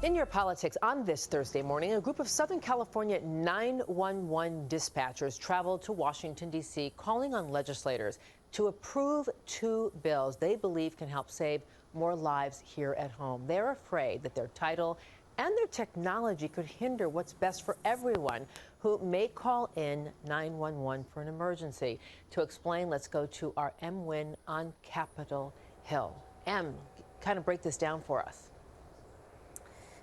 In your politics, on this Thursday morning, a group of Southern California 911 dispatchers traveled to Washington, D.C., calling on legislators to approve two bills they believe can help save more lives here at home. They're afraid that their title and their technology could hinder what's best for everyone who may call in 911 for an emergency. To explain, let's go to our M. Wynn on Capitol Hill. M, kind of break this down for us.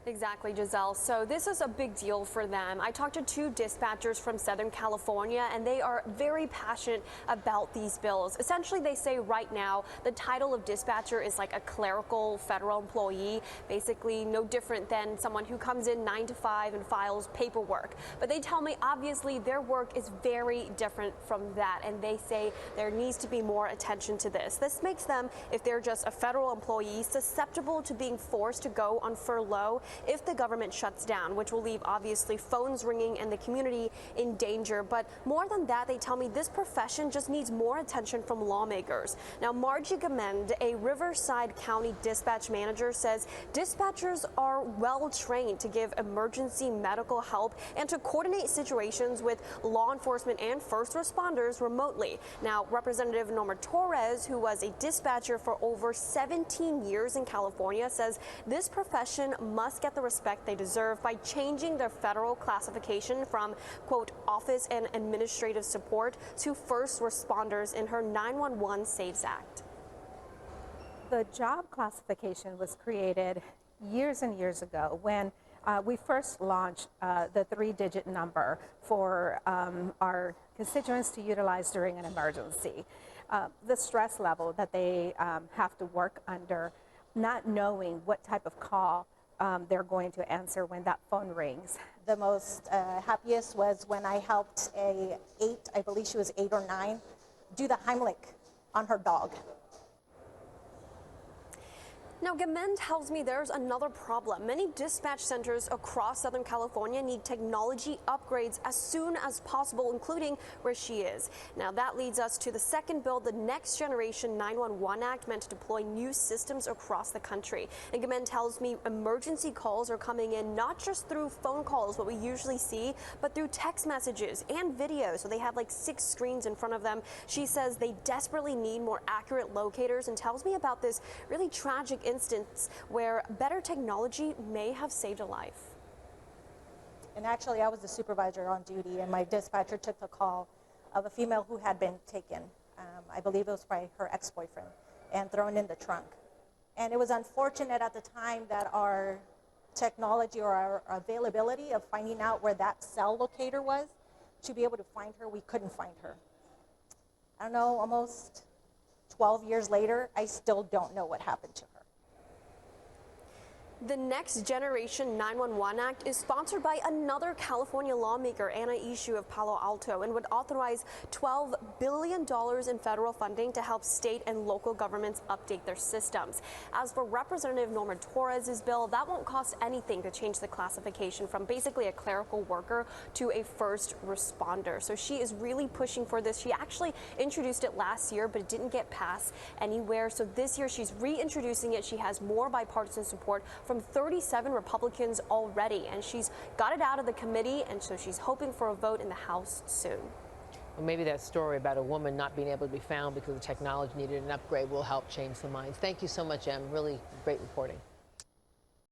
Exactly, Giselle. So this is a big deal for them. I talked to two dispatchers from Southern California, and they are very passionate about these bills. Essentially, they say right now the title of dispatcher is like a clerical federal employee, basically no different than someone who comes in 9 to 5 and files paperwork. But they tell me, obviously, their work is very different from that, and they say there needs to be more attention to this. This makes them, if they're just a federal employee, susceptible to being forced to go on furlough if the government shuts down, which will leave obviously phones ringing and the community in danger. But more than that, they tell me this profession just needs more attention from lawmakers. Now, Margie Gamend, a Riverside County dispatch manager, says dispatchers are well trained to give emergency medical help and to coordinate situations with law enforcement and first responders remotely. Now, Representative Torres, who was a dispatcher for over 17 years in California, says this profession must get the respect they deserve by changing their federal classification from, quote, office and administrative support to first responders in her 911 Saves Act. The job classification was created years and years ago when we first launched the 3-digit number for our constituents to utilize during an emergency. The stress level that they have to work under, not knowing what type of call they're going to answer when that phone rings. The most happiest was when I helped I believe she was 8 or 9, do the Heimlich on her dog. Now, Gamend tells me there's another problem. Many dispatch centers across Southern California need technology upgrades as soon as possible, including where she is. Now, that leads us to the second bill, the Next Generation 911 Act, meant to deploy new systems across the country. And Gamend tells me emergency calls are coming in not just through phone calls, what we usually see, but through text messages and videos. So they have like 6 screens in front of them. She says they desperately need more accurate locators and tells me about this really tragic instance where better technology may have saved a life. And actually, I was the supervisor on duty, and my dispatcher took the call of a female who had been taken. I believe it was by her ex-boyfriend, and thrown in the trunk. And it was unfortunate at the time that our technology or our availability of finding out where that cell locator was to be able to find her, we couldn't find her. I don't know, almost 12 years later, I still don't know what happened to her. The Next Generation 911 Act is sponsored by another California lawmaker, Anna Eshoo of Palo Alto, and would authorize $12 billion in federal funding to help state and local governments update their systems. As for Representative Torres' bill, that won't cost anything to change the classification from basically a clerical worker to a first responder. So she is really pushing for this. She actually introduced it last year, but it didn't get passed anywhere. So this year she's reintroducing it. She has more bipartisan support from 37 Republicans already, and she's got it out of the committee, and so she's hoping for a vote in the House soon. Well, maybe that story about a woman not being able to be found because the technology needed an upgrade will help change the minds. Thank you so much, Em. Really great reporting.